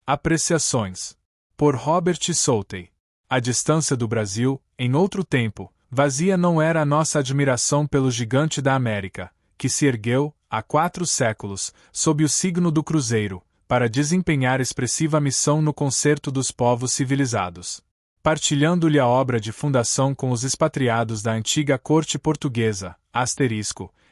Apreciações. Por Robert Southey. A distância do Brasil, em outro tempo, vazia não era a nossa admiração pelo gigante da América, que se ergueu, há 4 séculos, sob o signo do cruzeiro, para desempenhar expressiva missão no concerto dos povos civilizados. Partilhando-lhe a obra de fundação com os expatriados da antiga corte portuguesa,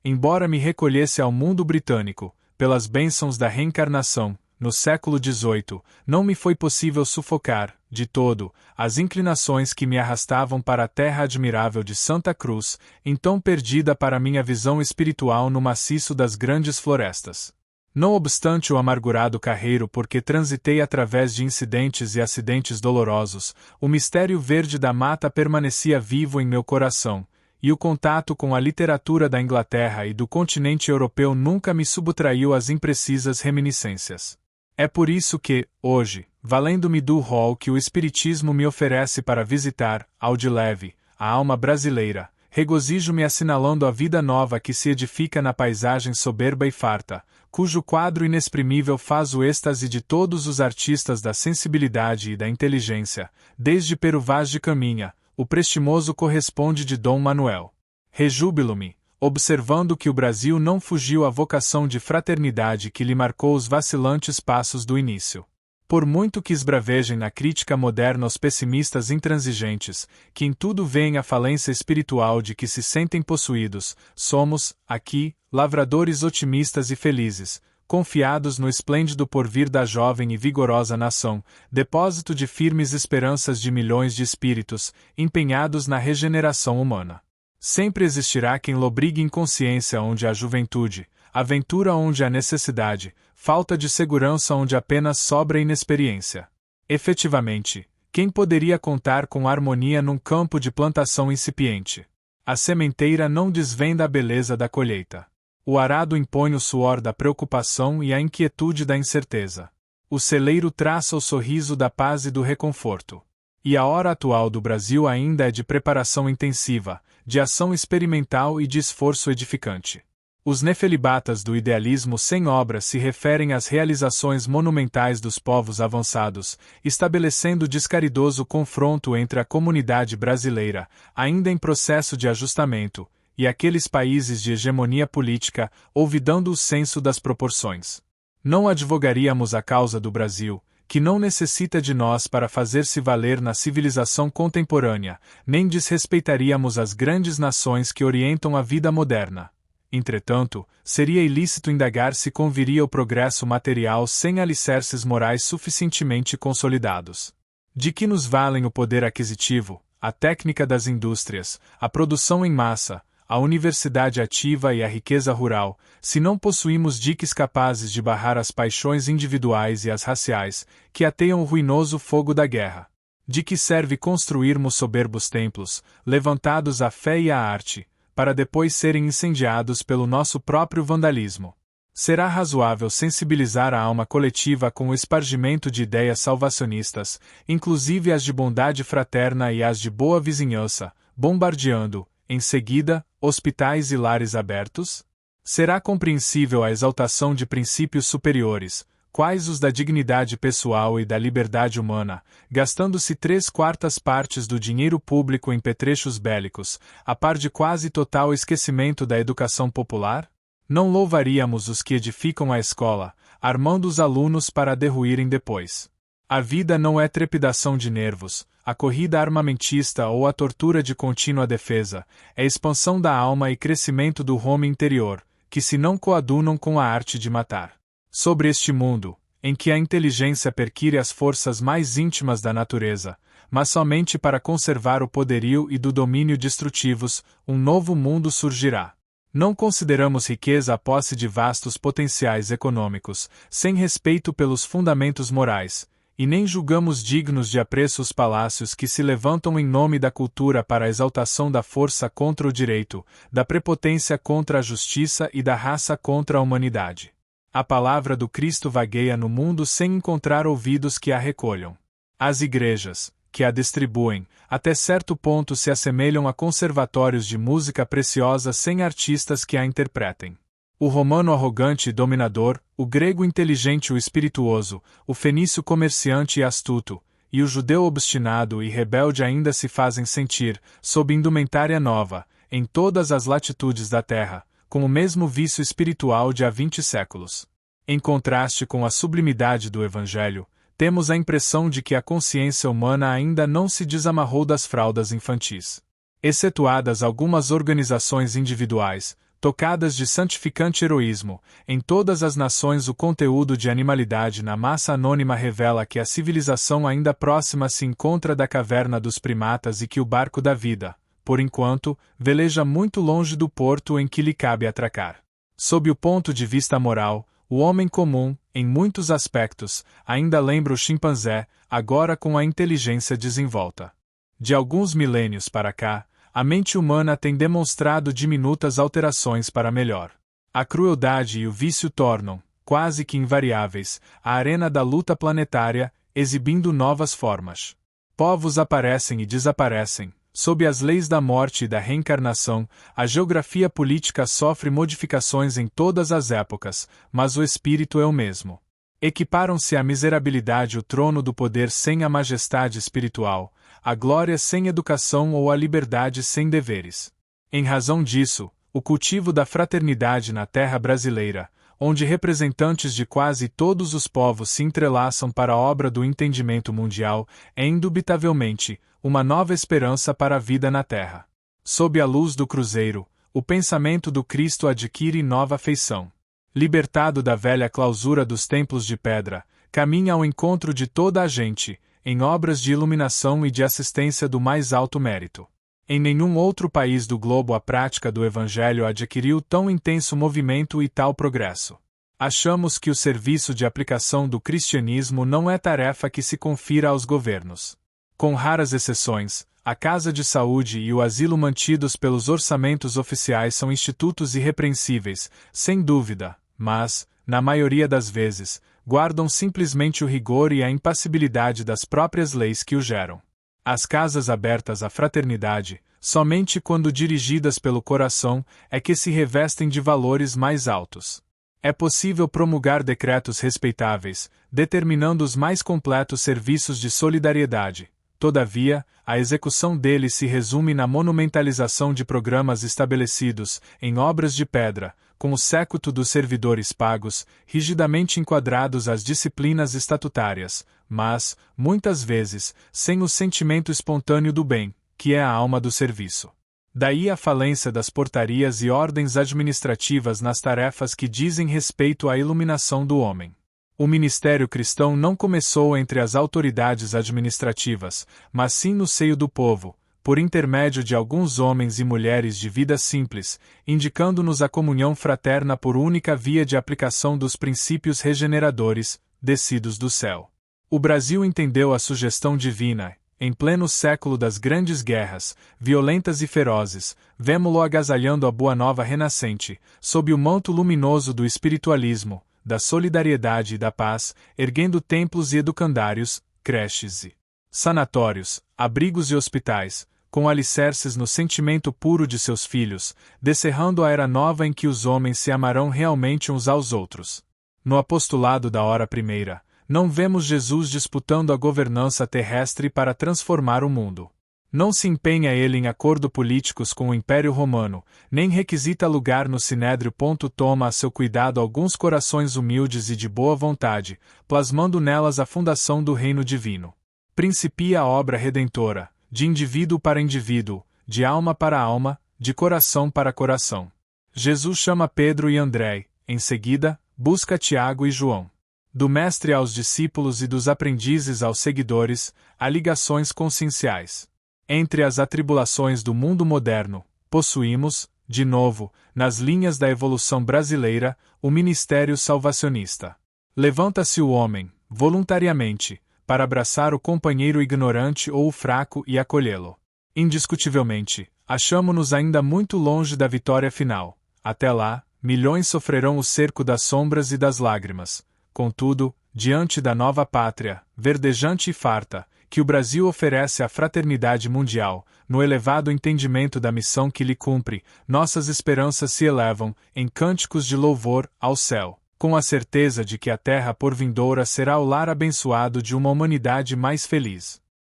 embora me recolhesse ao mundo britânico, pelas bênçãos da reencarnação, no século XVIII, não me foi possível sufocar, de todo, as inclinações que me arrastavam para a terra admirável de Santa Cruz, então perdida para minha visão espiritual no maciço das grandes florestas. Não obstante o amargurado carreiro por que transitei através de incidentes e acidentes dolorosos, o mistério verde da mata permanecia vivo em meu coração, e o contato com a literatura da Inglaterra e do continente europeu nunca me subtraiu às imprecisas reminiscências. É por isso que, hoje, valendo-me do rol que o Espiritismo me oferece para visitar, ao de leve, a alma brasileira, regozijo-me assinalando a vida nova que se edifica na paisagem soberba e farta, cujo quadro inexprimível faz o êxtase de todos os artistas da sensibilidade e da inteligência, desde Pero Vaz de Caminha, o prestimoso corresponde de Dom Manuel. Rejúbilo-me, observando que o Brasil não fugiu à vocação de fraternidade que lhe marcou os vacilantes passos do início. Por muito que esbravejem na crítica moderna os pessimistas intransigentes, que em tudo veem a falência espiritual de que se sentem possuídos, somos, aqui, lavradores otimistas e felizes, confiados no esplêndido porvir da jovem e vigorosa nação, depósito de firmes esperanças de milhões de espíritos, empenhados na regeneração humana. Sempre existirá quem lobrigue inconsciência onde há juventude, aventura onde há necessidade, falta de segurança onde apenas sobra inexperiência. Efetivamente, quem poderia contar com harmonia num campo de plantação incipiente? A sementeira não desvenda a beleza da colheita. O arado impõe o suor da preocupação e a inquietude da incerteza. O celeiro traça o sorriso da paz e do reconforto. E a hora atual do Brasil ainda é de preparação intensiva, de ação experimental e de esforço edificante. Os nefelibatas do idealismo sem obra se referem às realizações monumentais dos povos avançados, estabelecendo descaridoso confronto entre a comunidade brasileira, ainda em processo de ajustamento, e aqueles países de hegemonia política, olvidando o senso das proporções. Não advogaríamos a causa do Brasil, que não necessita de nós para fazer-se valer na civilização contemporânea, nem desrespeitaríamos as grandes nações que orientam a vida moderna. Entretanto, seria ilícito indagar se conviria o progresso material sem alicerces morais suficientemente consolidados. De que nos valem o poder aquisitivo, a técnica das indústrias, a produção em massa, a universidade ativa e a riqueza rural, se não possuímos diques capazes de barrar as paixões individuais e as raciais, que ateiam o ruinoso fogo da guerra? De que serve construirmos soberbos templos, levantados à fé e à arte, para depois serem incendiados pelo nosso próprio vandalismo? Será razoável sensibilizar a alma coletiva com o espargimento de ideias salvacionistas, inclusive as de bondade fraterna e as de boa vizinhança, bombardeando, em seguida, hospitais e lares abertos? Será compreensível a exaltação de princípios superiores, quais os da dignidade pessoal e da liberdade humana, gastando-se 3/4 partes do dinheiro público em petrechos bélicos, a par de quase total esquecimento da educação popular? Não louvaríamos os que edificam a escola, armando os alunos para a derruírem depois. A vida não é trepidação de nervos, a corrida armamentista ou a tortura de contínua defesa, é expansão da alma e crescimento do homem interior, que se não coadunam com a arte de matar. Sobre este mundo, em que a inteligência perquire as forças mais íntimas da natureza, mas somente para conservar o poderio e do domínio destrutivos, um novo mundo surgirá. Não consideramos riqueza a posse de vastos potenciais econômicos, sem respeito pelos fundamentos morais, e nem julgamos dignos de apreço os palácios que se levantam em nome da cultura para a exaltação da força contra o direito, da prepotência contra a justiça e da raça contra a humanidade. A palavra do Cristo vagueia no mundo sem encontrar ouvidos que a recolham. As igrejas, que a distribuem, até certo ponto se assemelham a conservatórios de música preciosa sem artistas que a interpretem. O romano arrogante e dominador, o grego inteligente e espirituoso, o fenício comerciante e astuto, e o judeu obstinado e rebelde ainda se fazem sentir, sob indumentária nova, em todas as latitudes da terra, com o mesmo vício espiritual de há 20 séculos. Em contraste com a sublimidade do Evangelho, temos a impressão de que a consciência humana ainda não se desamarrou das fraldas infantis. Excetuadas algumas organizações individuais, tocadas de santificante heroísmo, em todas as nações o conteúdo de animalidade na massa anônima revela que a civilização ainda próxima se encontra da caverna dos primatas e que o barco da vida, por enquanto, veleja muito longe do porto em que lhe cabe atracar. Sob o ponto de vista moral, o homem comum, em muitos aspectos, ainda lembra o chimpanzé, agora com a inteligência desenvolta. De alguns milênios para cá, a mente humana tem demonstrado diminutas alterações para melhor. A crueldade e o vício tornam, quase que invariáveis, a arena da luta planetária, exibindo novas formas. Povos aparecem e desaparecem. Sob as leis da morte e da reencarnação, a geografia política sofre modificações em todas as épocas, mas o espírito é o mesmo. Equiparam-se à miserabilidade o trono do poder sem a majestade espiritual, a glória sem educação ou a liberdade sem deveres. Em razão disso, o cultivo da fraternidade na terra brasileira, onde representantes de quase todos os povos se entrelaçam para a obra do entendimento mundial, é indubitavelmente uma nova esperança para a vida na terra. Sob a luz do cruzeiro, o pensamento do Cristo adquire nova feição. Libertado da velha clausura dos templos de pedra, caminha ao encontro de toda a gente, em obras de iluminação e de assistência do mais alto mérito. Em nenhum outro país do globo a prática do Evangelho adquiriu tão intenso movimento e tal progresso. Achamos que o serviço de aplicação do cristianismo não é tarefa que se confira aos governos. Com raras exceções, a casa de saúde e o asilo mantidos pelos orçamentos oficiais são institutos irrepreensíveis, sem dúvida, mas, na maioria das vezes, guardam simplesmente o rigor e a impassibilidade das próprias leis que o geram. As casas abertas à fraternidade, somente quando dirigidas pelo coração, é que se revestem de valores mais altos. É possível promulgar decretos respeitáveis, determinando os mais completos serviços de solidariedade. Todavia, a execução deles se resume na monumentalização de programas estabelecidos, em obras de pedra, com o séquito dos servidores pagos, rigidamente enquadrados às disciplinas estatutárias, mas, muitas vezes, sem o sentimento espontâneo do bem, que é a alma do serviço. Daí a falência das portarias e ordens administrativas nas tarefas que dizem respeito à iluminação do homem. O ministério cristão não começou entre as autoridades administrativas, mas sim no seio do povo, por intermédio de alguns homens e mulheres de vida simples, indicando-nos a comunhão fraterna por única via de aplicação dos princípios regeneradores, descidos do céu. O Brasil entendeu a sugestão divina. Em pleno século das grandes guerras, violentas e ferozes, vemo-lo agasalhando a boa nova renascente, sob o manto luminoso do espiritualismo, da solidariedade e da paz, erguendo templos e educandários, creches e sanatórios, abrigos e hospitais, com alicerces no sentimento puro de seus filhos, descerrando a era nova em que os homens se amarão realmente uns aos outros. No apostolado da hora primeira, não vemos Jesus disputando a governança terrestre para transformar o mundo. Não se empenha ele em acordo políticos com o Império Romano, nem requisita lugar no Sinédrio. Toma a seu cuidado alguns corações humildes e de boa vontade, plasmando nelas a fundação do reino divino. Principia a obra redentora, de indivíduo para indivíduo, de alma para alma, de coração para coração. Jesus chama Pedro e André, em seguida, busca Tiago e João. Do mestre aos discípulos e dos aprendizes aos seguidores, há ligações conscienciais. Entre as atribulações do mundo moderno, possuímos, de novo, nas linhas da evolução brasileira, o ministério salvacionista. Levanta-se o homem, voluntariamente, para abraçar o companheiro ignorante ou o fraco e acolhê-lo. Indiscutivelmente, achamo-nos ainda muito longe da vitória final. Até lá, milhões sofrerão o cerco das sombras e das lágrimas. Contudo, diante da nova pátria, verdejante e farta, que o Brasil oferece à fraternidade mundial, no elevado entendimento da missão que lhe cumpre, nossas esperanças se elevam, em cânticos de louvor, ao céu, com a certeza de que a terra por vindoura será o lar abençoado de uma humanidade mais feliz.